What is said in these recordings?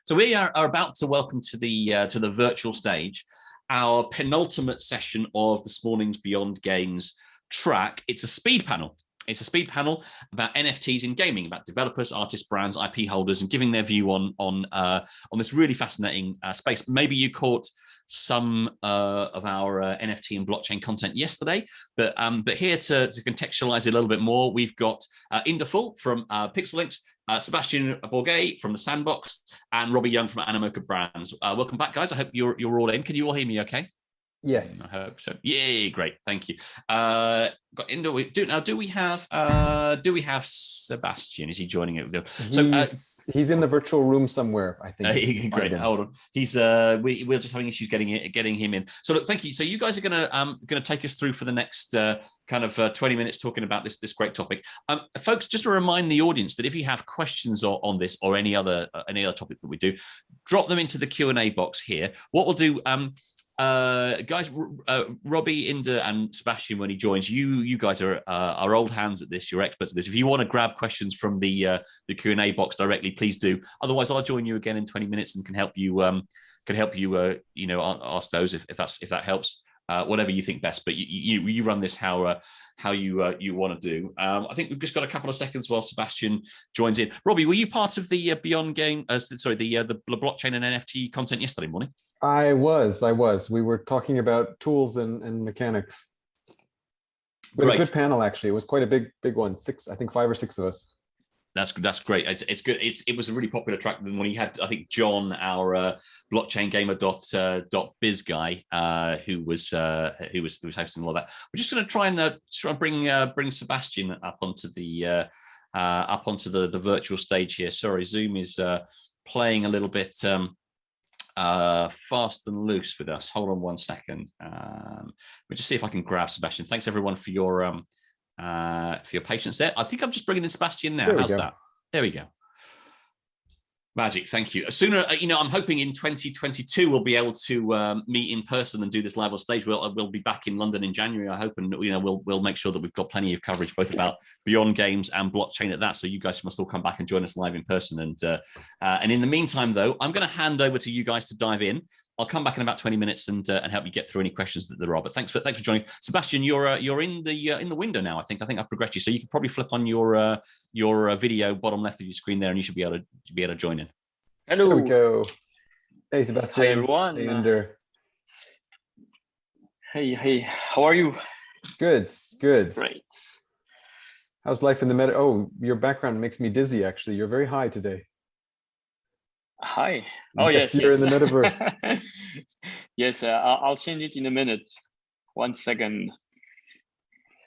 So we are about to welcome to the virtual stage our penultimate session of this morning's Beyond Games track. It's a speed panel. It's a speed panel about NFTs in gaming, about developers, artists, brands, IP holders, and giving their view on this really fascinating space. Maybe you caught some of our NFT and blockchain content yesterday, but here to contextualize it a little bit more, we've got Inder Phul from Pixelynx, Sebastien Borget from the Sandbox, and Robby from Animoca Brands. Welcome back, guys. I hope you're all in. Can you all hear me okay? Yes. I hope so. Yay, great. Thank you. Got Inder. Do we have Sebastien? Is he joining it? He's in the virtual room somewhere, I think. Great. Hold on. He's we're just having issues getting him in. So look, thank you. So you guys are gonna take us through for the next 20 minutes talking about this great topic. Folks, just to remind the audience that if you have questions on this or any other topic that we do, drop them into the Q&A box here. What we'll do, guys, Robby, Inder, and Sebastien, when he joins, you guys are old hands at this. You're experts at this. If you want to grab questions from the Q&A box directly, please do. Otherwise, I'll join you again in 20 minutes and can help you ask those if that helps. Whatever you think best, but you run this how you want to do. I think we've just got a couple of seconds while Sebastien joins in. Robby, were you part of the Beyond Game? The blockchain and NFT content yesterday morning? I was. We were talking about tools and mechanics. But a good panel, actually. It was quite a big one. 5 or 6 of us. That's great. It's good. It was a really popular track when you had, I think, John, our blockchaingamer.biz guy, who was hosting all of that. We're just going to try and bring Sebastien up onto the virtual stage here. Sorry, Zoom is playing a little bit fast and loose with us. Hold on one second. We'll just see if I can grab Sebastien. Thanks everyone for your patience there. I think I'm just bringing in Sebastien now. How's that? There we go. Magic. Thank you. Sooner, I'm hoping in 2022 we'll be able to meet in person and do this live on stage. We'll be back in London in January, I hope, and we'll make sure that we've got plenty of coverage both about Beyond Games and blockchain at that. So you guys must all come back and join us live in person. And in the meantime, though, I'm going to hand over to you guys to dive in. I'll come back in about 20 minutes and help you get through any questions that there are. But thanks for joining, Sebastien. You're in the window now. I think I've progressed you, so you can probably flip on your video bottom left of your screen there, and you should be able to join in. Hello. There we go. Hey, Sebastien. Hi everyone. Hey, Inder. Hey. How are you? Good. Great. How's life in the meta? Oh, your background makes me dizzy. Actually, you're very high today. Hi. Oh yes. You're in the metaverse. Yes, I'll change it in a minute. 1 second.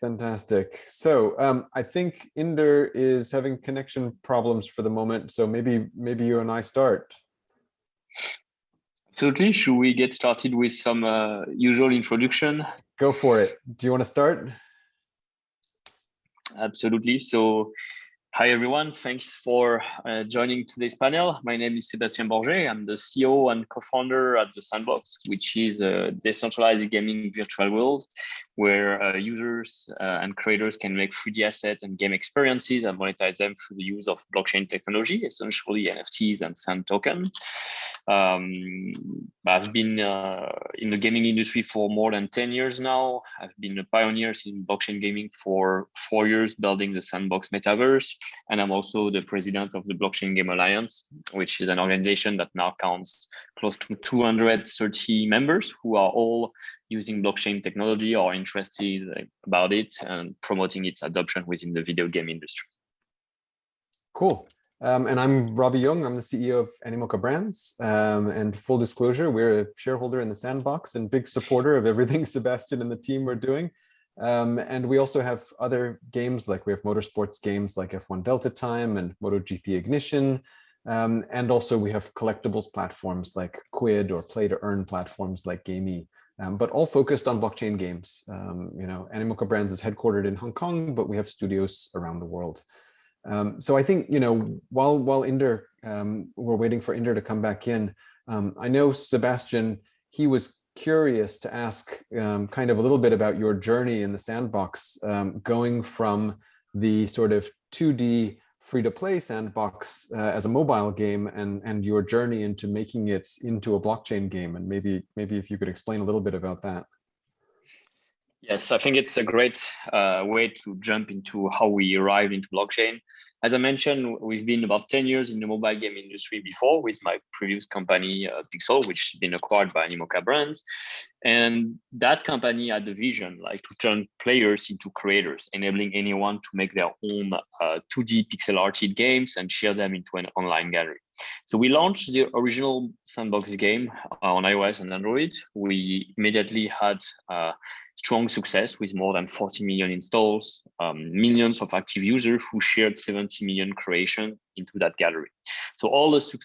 Fantastic. So I think Inder is having connection problems for the moment. So maybe you and I start. Absolutely. Should we get started with some usual introduction? Go for it. Do you want to start? Absolutely. So hi, everyone. Thanks for joining today's panel. My name is Sebastien Borget. I'm the CEO and co-founder at the Sandbox, which is a decentralized gaming virtual world where users and creators can make 3D assets and game experiences and monetize them through the use of blockchain technology, essentially NFTs and sand token. I've been in the gaming industry for more than 10 years now. I've been a pioneer in blockchain gaming for 4 years, building the Sandbox metaverse. And I'm also the president of the Blockchain Game Alliance, which is an organization that now counts close to 230 members who are all using blockchain technology or interested about it and promoting its adoption within the video game industry. Cool. And I'm Robby. I'm the CEO of Animoca Brands. And full disclosure, we're a shareholder in the Sandbox and big supporter of everything Sebastien and the team are doing. And we also have other games, like we have motorsports games like F1 Delta Time and MotoGP Ignition. And also we have collectibles platforms like Quid or play to earn platforms like Gamey, but all focused on blockchain games. Animoca Brands is headquartered in Hong Kong, but we have studios around the world. So I think, while Inder, we're waiting for Inder to come back in, I know Sebastien, he was curious to ask kind of a little bit about your journey in the Sandbox, going from the sort of 2D free-to-play sandbox as a mobile game, and your journey into making it into a blockchain game. And maybe if you could explain a little bit about that. Yes, I think it's a great way to jump into how we arrived into blockchain. As I mentioned, we've been about 10 years in the mobile game industry before with my previous company, Pixel, which has been acquired by Animoca brands. And that company had the vision like to turn players into creators, enabling anyone to make their own 2D pixel arted games and share them into an online gallery. So we launched the original Sandbox game on iOS and Android. We immediately had strong success with more than 40 million installs, millions of active users who shared 70 million creation into that gallery. So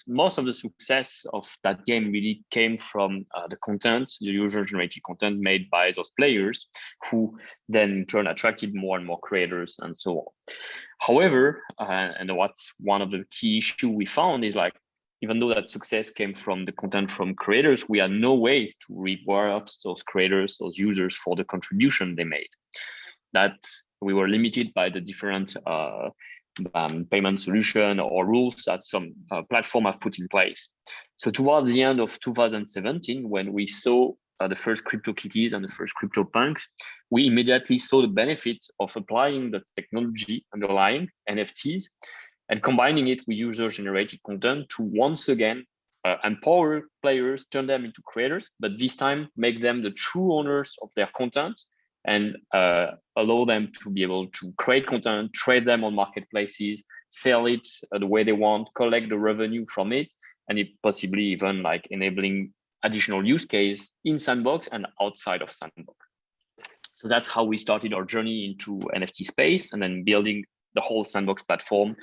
most of the success of that game really came from the content, the user-generated content made by those players, who then in turn attracted more and more creators and so on. However, and what's one of the key issues we found is like, even though that success came from the content from creators, we had no way to reward those creators, those users for the contribution they made. That we were limited by the different payment solution or rules that some platform have put in place. So towards the end of 2017, when we saw the first CryptoKitties and the first CryptoPunks, we immediately saw the benefit of applying the technology underlying NFTs and combining it with user-generated content to once again empower players, turn them into creators, but this time make them the true owners of their content and allow them to be able to create content, trade them on marketplaces, sell it the way they want, collect the revenue from it, and it possibly even like enabling additional use case in Sandbox and outside of Sandbox. So that's how we started our journey into NFT space, and then building the whole Sandbox platform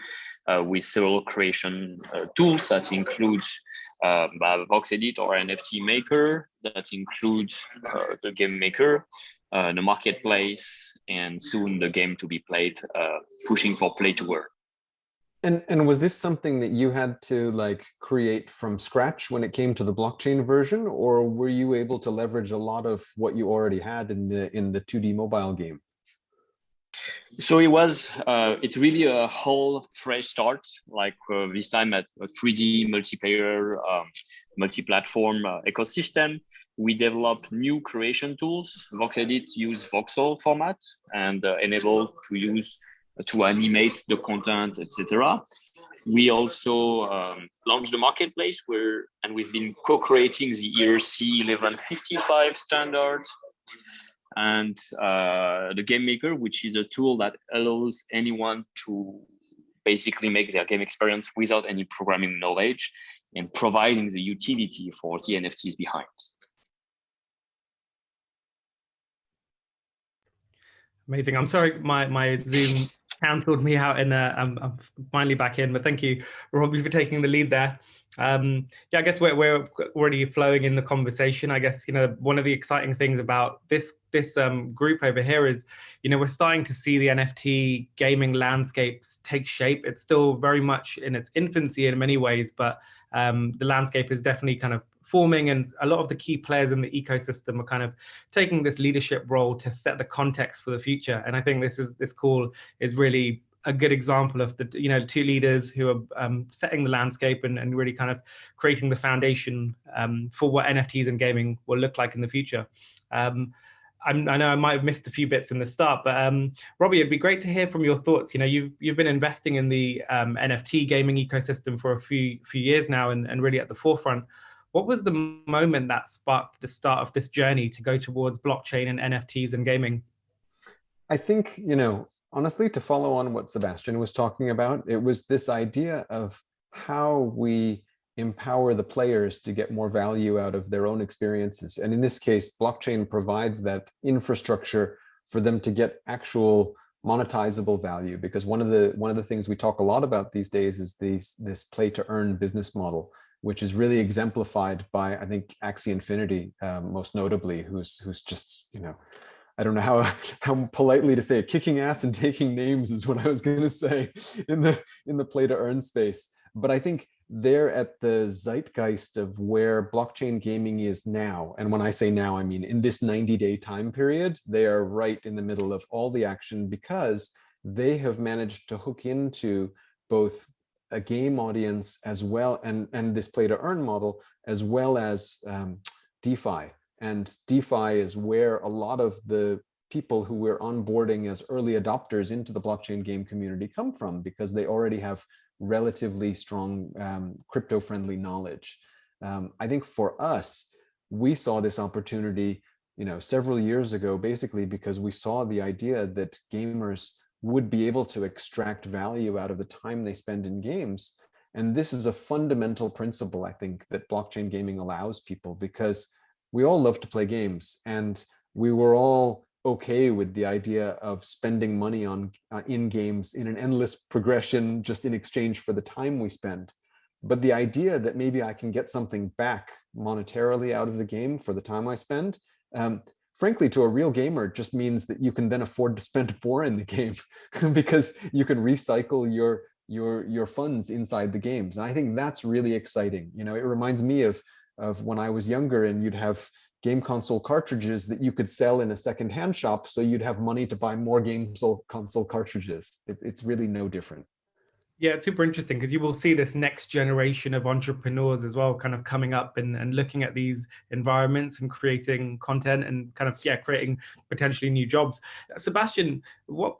with several creation tools that includes VoxEdit or NFT maker, that includes the game maker, the marketplace, and soon the game to be played, pushing for play to earn. And was this something that you had to like create from scratch when it came to the blockchain version, or were you able to leverage a lot of what you already had in the 2D mobile game? So it's really a whole fresh start, like this time at a 3D multiplayer, multi-platform ecosystem. We developed new creation tools. VoxEdit use voxel format and enable to animate the content, etc. We also launched the marketplace and we've been co-creating the ERC 1155 standard, and the game maker, which is a tool that allows anyone to basically make their game experience without any programming knowledge and providing the utility for the NFTs behind. Amazing. I'm sorry, my Zoom cancelled me out, and I'm finally back in. But thank you, Robby, for taking the lead there. Yeah, I guess we're already flowing in the conversation. I guess, one of the exciting things about this group over here is, we're starting to see the NFT gaming landscapes take shape. It's still very much in its infancy in many ways, but the landscape is definitely kind of forming, and a lot of the key players in the ecosystem are kind of taking this leadership role to set the context for the future. And I think this call is really a good example of the two leaders who are setting the landscape and really kind of creating the foundation for what NFTs and gaming will look like in the future. I know I might have missed a few bits in the start, but Robby, it'd be great to hear from your thoughts. You've been investing in the NFT gaming ecosystem for a few years now, and really at the forefront. What was the moment that sparked the start of this journey to go towards blockchain and NFTs and gaming? I think, honestly, to follow on what Sebastien was talking about, it was this idea of how we empower the players to get more value out of their own experiences. And in this case, blockchain provides that infrastructure for them to get actual monetizable value. Because one of the things we talk a lot about these days is this play to earn business model, which is really exemplified by, I think, Axie Infinity, most notably, who's just, I don't know how politely to say it, kicking ass and taking names is what I was going to say in the play to earn space. But I think they're at the zeitgeist of where blockchain gaming is now. And when I say now, I mean in this 90-day time period, they are right in the middle of all the action, because they have managed to hook into both a game audience as well, and this play to earn model, as well as DeFi. And DeFi is where a lot of the people who we're onboarding as early adopters into the blockchain game community come from, because they already have relatively strong crypto-friendly knowledge. I think for us, we saw this opportunity, several years ago, basically because we saw the idea that gamers would be able to extract value out of the time they spend in games. And this is a fundamental principle, I think, that blockchain gaming allows people, because we all love to play games, and we were all okay with the idea of spending money on in games in an endless progression just in exchange for the time we spend. But the idea that maybe I can get something back monetarily out of the game for the time I spend, frankly, to a real gamer, just means that you can then afford to spend more in the game because you can recycle your funds inside the games. And I think that's really exciting. It reminds me of when I was younger, and you'd have game console cartridges that you could sell in a secondhand shop, so you'd have money to buy more game console cartridges. It's really no different. Yeah, it's super interesting, because you will see this next generation of entrepreneurs as well kind of coming up and looking at these environments and creating content and kind of, creating potentially new jobs. Sebastien, what,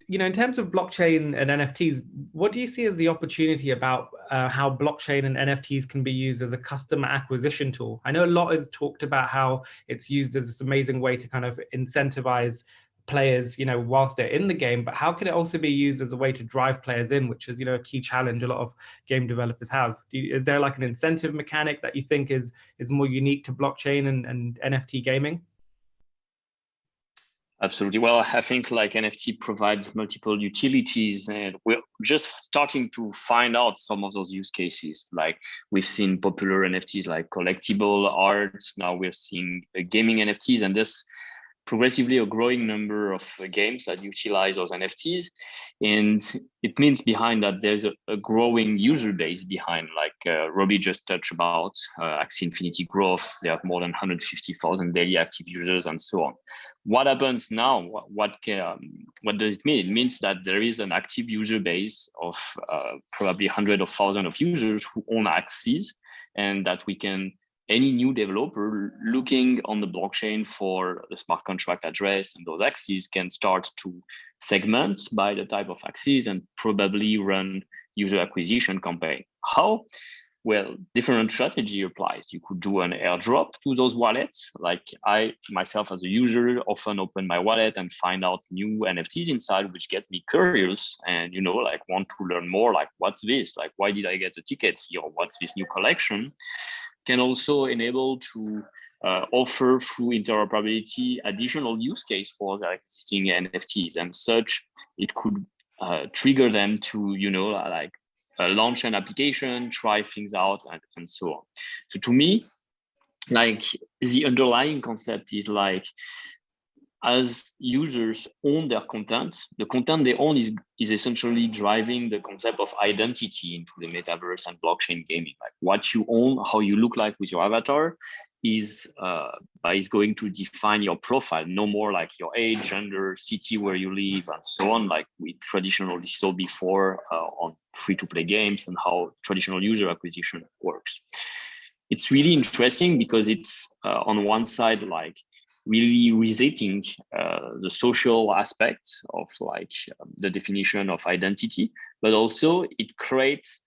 in terms of blockchain and NFTs, what do you see as the opportunity about how blockchain and NFTs can be used as a customer acquisition tool? I know a lot is talked about how it's used as this amazing way to kind of incentivize players, whilst they're in the game, but how can it also be used as a way to drive players in, which is, a key challenge a lot of game developers have? Is there like an incentive mechanic that you think is more unique to blockchain and NFT gaming? Absolutely. Well, I think like NFT provides multiple utilities, and we're just starting to find out some of those use cases. Like we've seen popular NFTs like collectible art. Now we're seeing gaming NFTs, and this progressively a growing number of games that utilize those NFTs. And it means behind that there's a growing user base behind, like Robby just touched about Axie Infinity growth. They have more than 150,000 daily active users and so on. What happens now? What does it mean? It means that there is an active user base of probably hundreds of thousands of users who own Axies, and that we can, any new developer looking on the blockchain for the smart contract address and those Axies can start to segment by the type of Axies and probably run user acquisition campaign. How? Well, different strategy applies. You could do an airdrop to those wallets. Like I, myself as a user, often open my wallet and find out new NFTs inside, which get me curious and, like want to learn more, like what's this? Like, why did I get a ticket here? What's this new collection? Can also enable to offer through interoperability additional use case for the existing NFTs, and such it could trigger them to launch an application, try things out, and so on. So to me, like the underlying concept is like, as users own their content, the content they own is essentially driving the concept of identity into the metaverse and blockchain gaming. Like what you own, how you look like with your avatar is going to define your profile, no more like your age, gender, city where you live, and so on, like we traditionally saw before on free-to-play games and how traditional user acquisition works. It's really interesting because it's on one side, like really resetting the social aspect of the definition of identity, but also it creates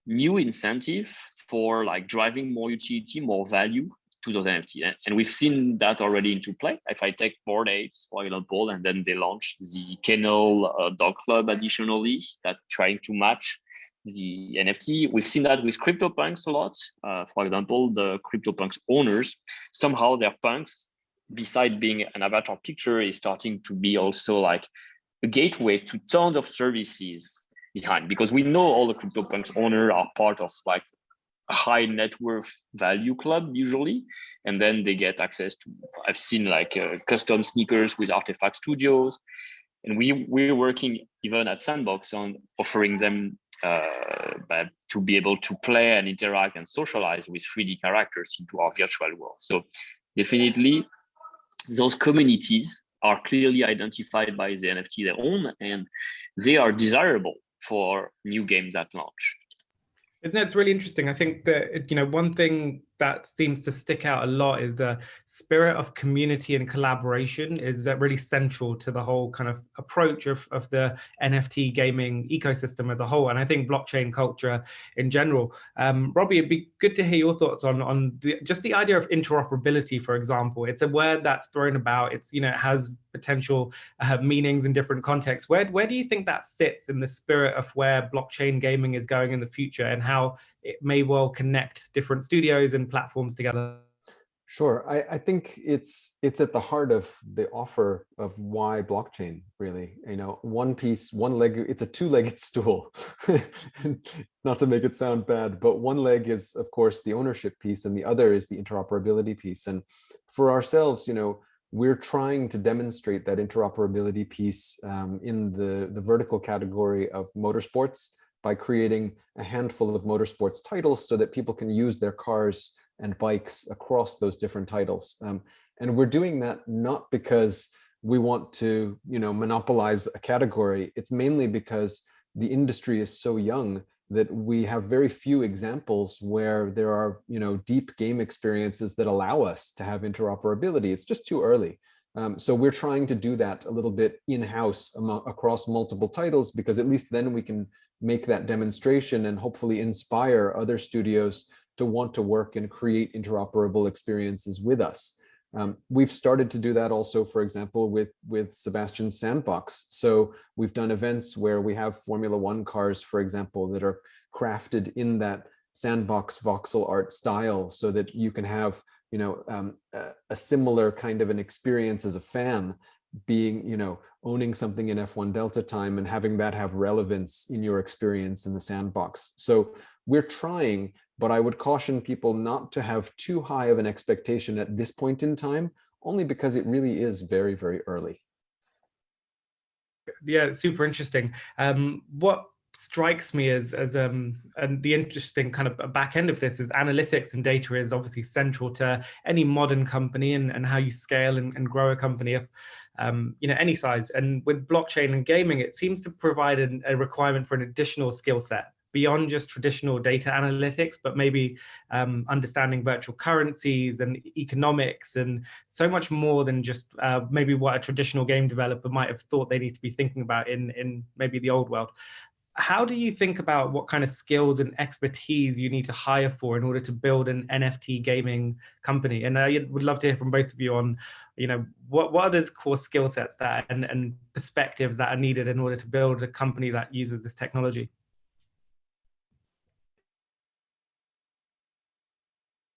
new incentive for like driving more utility, more value to those NFT. And we've seen that already into play. If I take Borget, for example, and then they launched the Kennel Dog Club additionally, that trying to match the NFT. We've seen that with CryptoPunks a lot. For example, the CryptoPunks owners, somehow their punks, beside being an avatar picture, is starting to be also like a gateway to tons of services behind, because we know all the CryptoPunks owners are part of like a high net worth value club usually, and then they get access to, I've seen like custom sneakers with Artifact Studios, and we're working even at Sandbox on offering them to be able to play and interact and socialize with 3D characters into our virtual world. So definitely those communities are clearly identified by the NFT they own, and they are desirable for new games at launch. And that's really interesting. I think that, one thing that seems to stick out a lot is the spirit of community and collaboration is really central to the whole kind of approach of the NFT gaming ecosystem as a whole. And I think blockchain culture in general. Robby, it'd be good to hear your thoughts on just the idea of interoperability, for example. It's a word that's thrown about. It's, it has potential meanings in different contexts. Where do you think that sits in the spirit of where blockchain gaming is going in the future, and how it may well connect different studios and platforms together? Sure. I think it's at the heart of the offer of why blockchain, really. One piece, one leg, it's a two-legged stool. Not to make it sound bad, but one leg is, of course, the ownership piece, and the other is the interoperability piece. And for ourselves, we're trying to demonstrate that interoperability piece in the vertical category of motorsports by creating a handful of motorsports titles so that people can use their cars and bikes across those different titles. And we're doing that not because we want to, monopolize a category. It's mainly because the industry is so young that we have very few examples where there are, deep game experiences that allow us to have interoperability. It's just too early. So we're trying to do that a little bit in-house across multiple titles, because at least then we can make that demonstration and hopefully inspire other studios to want to work and create interoperable experiences with us. We've started to do that also, for example, with Sebastian's Sandbox. So we've done events where we have Formula One cars, for example, that are crafted in that Sandbox voxel art style, so that you can have, a similar kind of an experience as a fan, being, owning something in F1 Delta time and having that have relevance in your experience in the Sandbox. So we're trying, but I would caution people not to have too high of an expectation at this point in time, only because it really is very, very early. Yeah, super interesting. What strikes me as and the interesting kind of back end of this is analytics and data is obviously central to any modern company and how you scale and grow a company of any size. And with blockchain and gaming, it seems to provide a requirement for an additional skill set beyond just traditional data analytics, but maybe understanding virtual currencies and economics and so much more than just maybe what a traditional game developer might have thought they need to be thinking about in maybe the old world. How do you think about what kind of skills and expertise you need to hire for in order to build an NFT gaming company? And I would love to hear from both of you on, what are those core skill sets that and perspectives that are needed in order to build a company that uses this technology?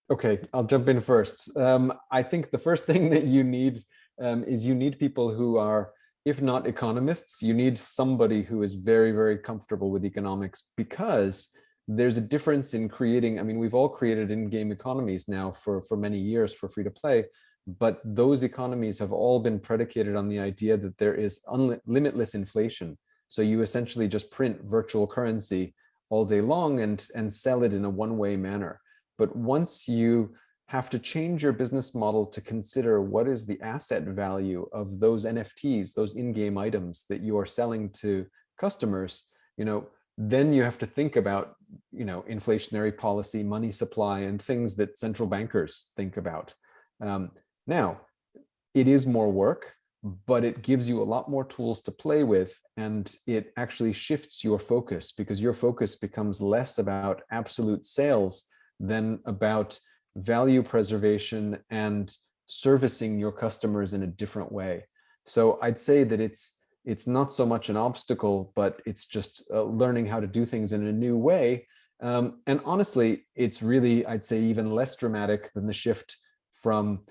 Okay, I'll jump in first. I think the first thing that you need is you need people who are, if not economists, you need somebody who is very, very comfortable with economics, because there's a difference in creating. I mean, we've all created in-game economies now for many years for free to play, but those economies have all been predicated on the idea that there is limitless inflation. So you essentially just print virtual currency all day long and sell it in a one-way manner. But once you have to change your business model to consider what is the asset value of those NFTs, those in-game items that you are selling to customers, then you have to think about, inflationary policy, money supply, and things that central bankers think about. Now, it is more work, but it gives you a lot more tools to play with, and it actually shifts your focus, because your focus becomes less about absolute sales than about value preservation and servicing your customers in a different way. So I'd say that it's not so much an obstacle, but it's just learning how to do things in a new way. And honestly, it's really, I'd say, even less dramatic than the shift from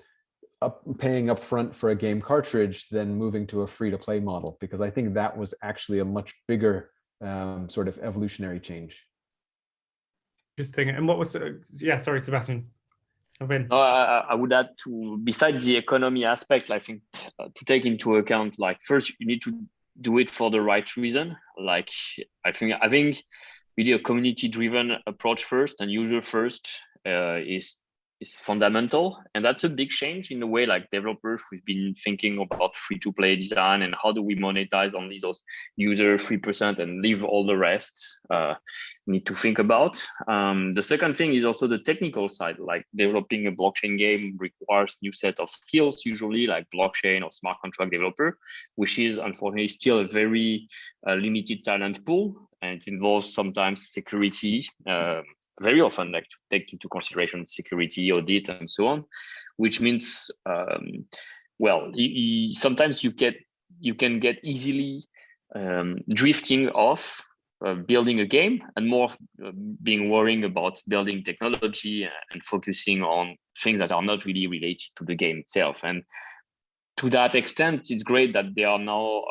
paying upfront for a game cartridge than moving to a free-to-play model, because I think that was actually a much bigger sort of evolutionary change. Interesting. And what was, yeah, sorry, Sebastian. No, I would add to, besides the economy aspect, I think to take into account, like, first you need to do it for the right reason. Like, I think really a community-driven approach first and user first is is fundamental, and that's a big change in the way like developers we've been thinking about free-to-play design and how do we monetize only those user 3% and leave all the rest. Need to think about. The second thing is also the technical side. Like developing a blockchain game requires new set of skills, usually like blockchain or smart contract developer, which is unfortunately still a very limited talent pool, and it involves sometimes security. Very often like to take into consideration security, audit, and so on, which means, well, sometimes you can get easily drifting off building a game and more being worrying about building technology and focusing on things that are not really related to the game itself. And to that extent, it's great that there are now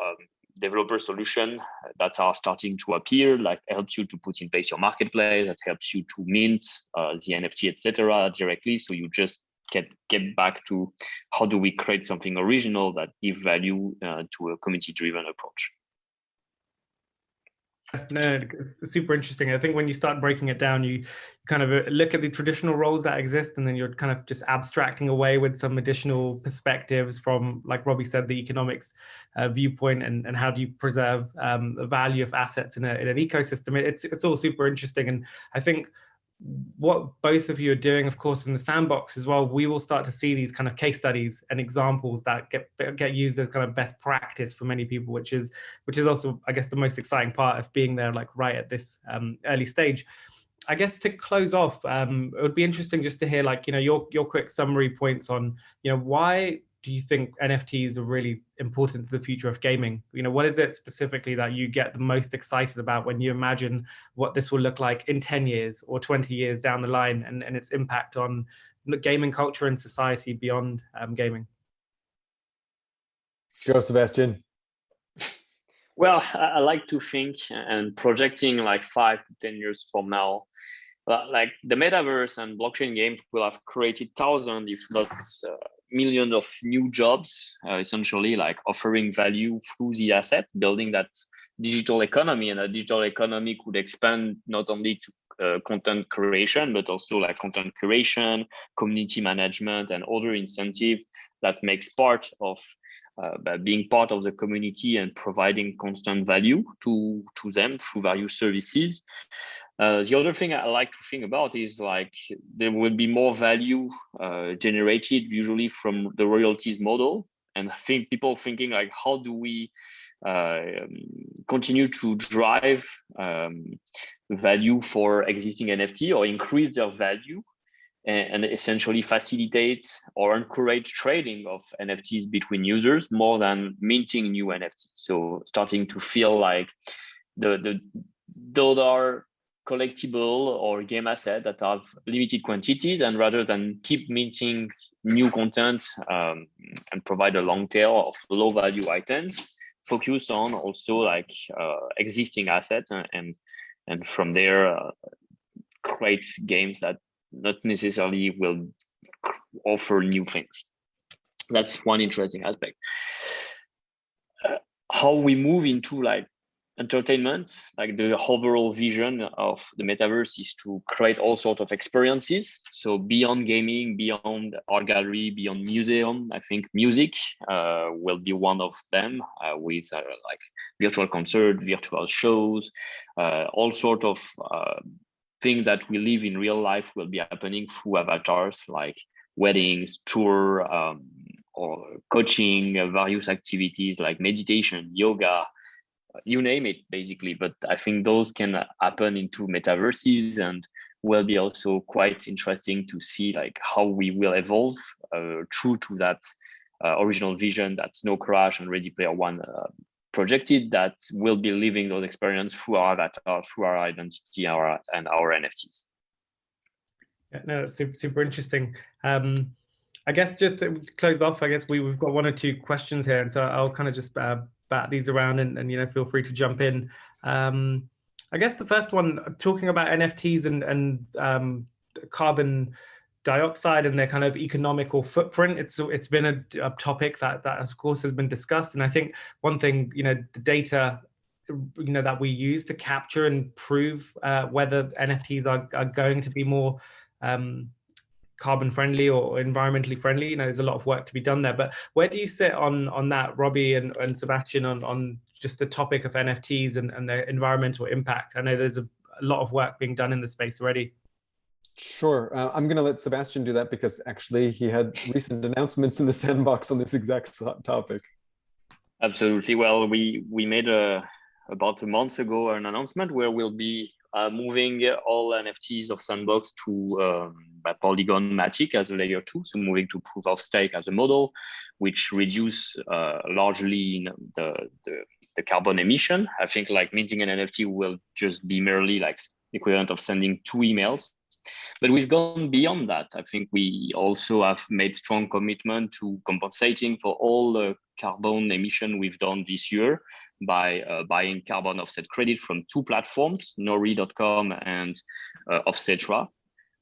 developer solution that are starting to appear, like helps you to put in place your marketplace, that helps you to mint the NFT, etc. directly. So you just get back to how do we create something original that give value to a community-driven approach. No, super interesting. I think when you start breaking it down, you kind of look at the traditional roles that exist, and then you're kind of just abstracting away with some additional perspectives from, like Robby said, the economics viewpoint, and how do you preserve the value of assets in an ecosystem. It's all super interesting. And I think what both of you are doing, of course, in the sandbox as well, we will start to see these kind of case studies and examples that get used as kind of best practice for many people, which is also, I guess, the most exciting part of being there, like right at this early stage. I guess to close off, it would be interesting just to hear, like, your quick summary points on, why do you think NFTs are really important to the future of gaming? What is it specifically that you get the most excited about when you imagine what this will look like in 10 years or 20 years down the line, and its impact on gaming culture and society beyond gaming? Go, Sebastien. Well, I like to think and projecting like 5 to 10 years from now, like the metaverse and blockchain games will have created thousands, if not millions of new jobs, essentially like offering value through the asset, building that digital economy. And a digital economy could expand not only to content creation, but also like content curation, community management, and other incentive that makes part of being part of the community and providing constant value to them through various services. The other thing I like to think about is like there will be more value generated usually from the royalties model. And I think people thinking like, how do we continue to drive value for existing NFT or increase their value, and essentially facilitate or encourage trading of NFTs between users more than minting new NFTs. So starting to feel like those are collectible or game assets that have limited quantities, and rather than keep minting new content and provide a long tail of low value items, focus on also like existing assets and from there create games that not necessarily will offer new things. That's one interesting aspect. How we move into like entertainment, like the overall vision of the metaverse is to create all sorts of experiences. So beyond gaming, beyond art gallery, beyond museum, I think music will be one of them, with like virtual concert, virtual shows, all sorts of things that we live in real life will be happening through avatars, like weddings, tour, or coaching, various activities like meditation, yoga, you name it, basically. But I think those can happen into metaverses, and will be also quite interesting to see like how we will evolve true to that original vision that Snow Crash and Ready Player One projected, that will be living those experiences through our avatar, through our identity, and our NFTs. Yeah, no, that's super interesting. I guess just to close off, I guess we've got 1 or 2 questions here, and so I'll kind of just bat these around, and feel free to jump in. I guess the first one, talking about NFTs and carbon dioxide and their kind of economical footprint. It's been a topic that of course has been discussed, and I think one thing, the data that we use to capture and prove whether NFTs are going to be more carbon friendly or environmentally friendly. You know, there's a lot of work to be done there. But where do you sit on that, Robby and Sebastien, on just the topic of NFTs and their environmental impact? I know there's a lot of work being done in the space already. Sure. I'm going to let Sebastien do that because actually he had recent announcements in the Sandbox on this exact topic. Absolutely. Well, we made about a month ago an announcement where we'll be moving all NFTs of Sandbox to Polygon Matic as a layer 2, so moving to proof of stake as a model, which reduce largely the carbon emission. I think like minting an NFT will just be merely like equivalent of sending 2 emails. But we've gone beyond that. I think we also have made strong commitment to compensating for all the carbon emission we've done this year by buying carbon offset credit from 2 platforms, Nori.com and Offsetra,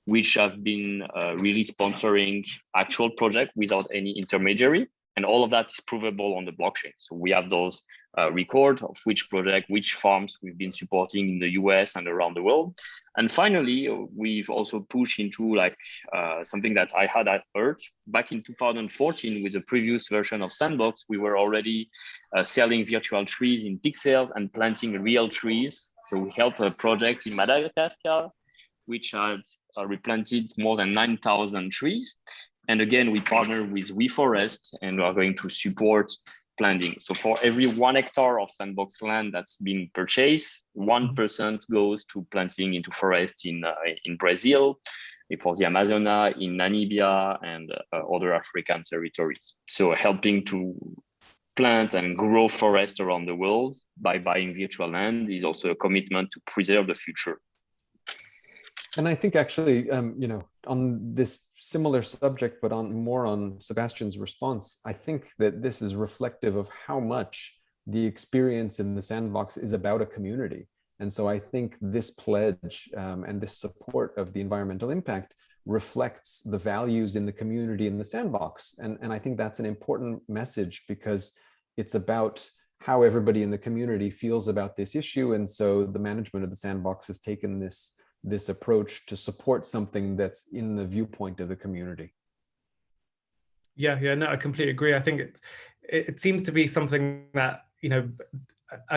which have been really sponsoring actual project without any intermediary. And all of that is provable on the blockchain. So we have those record of which project, which farms we've been supporting in the US and around the world. And finally, we've also pushed into like something that I had heard back in 2014 with the previous version of Sandbox. We were already selling virtual trees in pixels and planting real trees. So we helped a project in Madagascar, which had replanted more than 9,000 trees. And again, we partner with WeForest and we are going to support planting. So for every 1 hectare of Sandbox land that's been purchased, 1% goes to planting into forest in Brazil, for the Amazonas, in Namibia, and other African territories. So helping to plant and grow forest around the world by buying virtual land is also a commitment to preserve the future. And I think actually, you know, on this similar subject, but more on Sebastien's response, I think that this is reflective of how much the experience in the Sandbox is about a community. And so I think this pledge and this support of the environmental impact reflects the values in the community in the Sandbox. And I think that's an important message because it's about how everybody in the community feels about this issue. And so the management of the Sandbox has taken this approach to support something that's in the viewpoint of the community. Yeah, no, I completely agree. I think it seems to be something that, you know,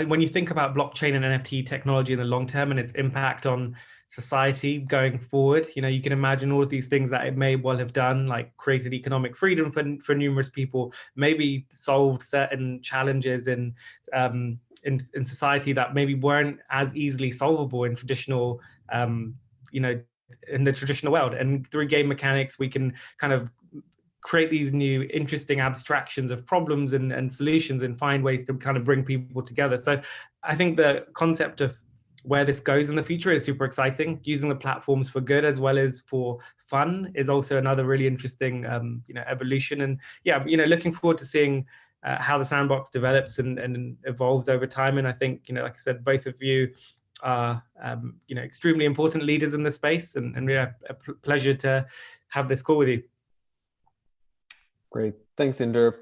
when you think about blockchain and NFT technology in the long term and its impact on society going forward, you know, you can imagine all of these things that it may well have done, like created economic freedom for numerous people, maybe solved certain challenges in society that maybe weren't as easily solvable in traditional, you know, in the traditional world. And through game mechanics, we can kind of create these new interesting abstractions of problems and solutions and find ways to kind of bring people together. So I think the concept of where this goes in the future is super exciting. Using the platforms for good as well as for fun is also another really interesting, you know, evolution. And yeah, you know, looking forward to seeing how the Sandbox develops and evolves over time. And I think, you know, like I said, both of you are, you know, extremely important leaders in the space, and yeah, a pleasure to have this call with you. Great, thanks, Inder.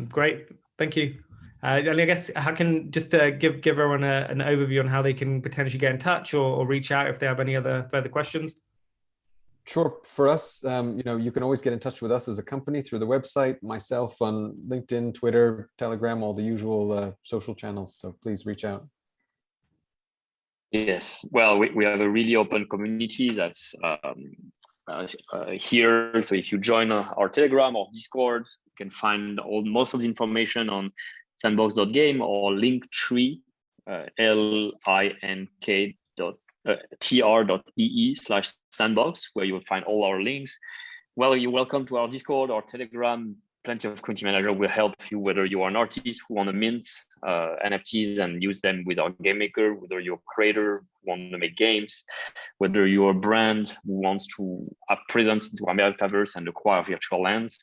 Great, thank you. And I guess I can just give everyone an overview on how they can potentially get in touch or reach out if they have any other further questions. Sure. For us, you know, you can always get in touch with us as a company through the website, myself on LinkedIn, Twitter, Telegram, all the usual social channels. So please reach out. Yes. Well, we have a really open community that's here. So if you join our Telegram or Discord, you can find most of the information on sandbox.game or linktree, link.tr.ee/sandbox, where you will find all our links. Well, you're welcome to our Discord or Telegram. Plenty of community manager will help you, whether you are an artist who want to mint NFTs and use them with our game maker, whether you're a creator who want to make games, whether you're a brand who wants to have presence into our metaverse and acquire virtual lands,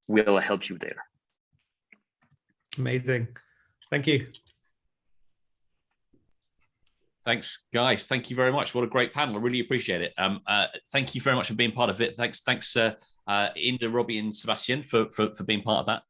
we'll help you there. Amazing. Thank you. Thanks, guys. Thank you very much. What a great panel. I really appreciate it. Thank you very much for being part of it. Thanks, Inder, Robby, and Sebastien for being part of that.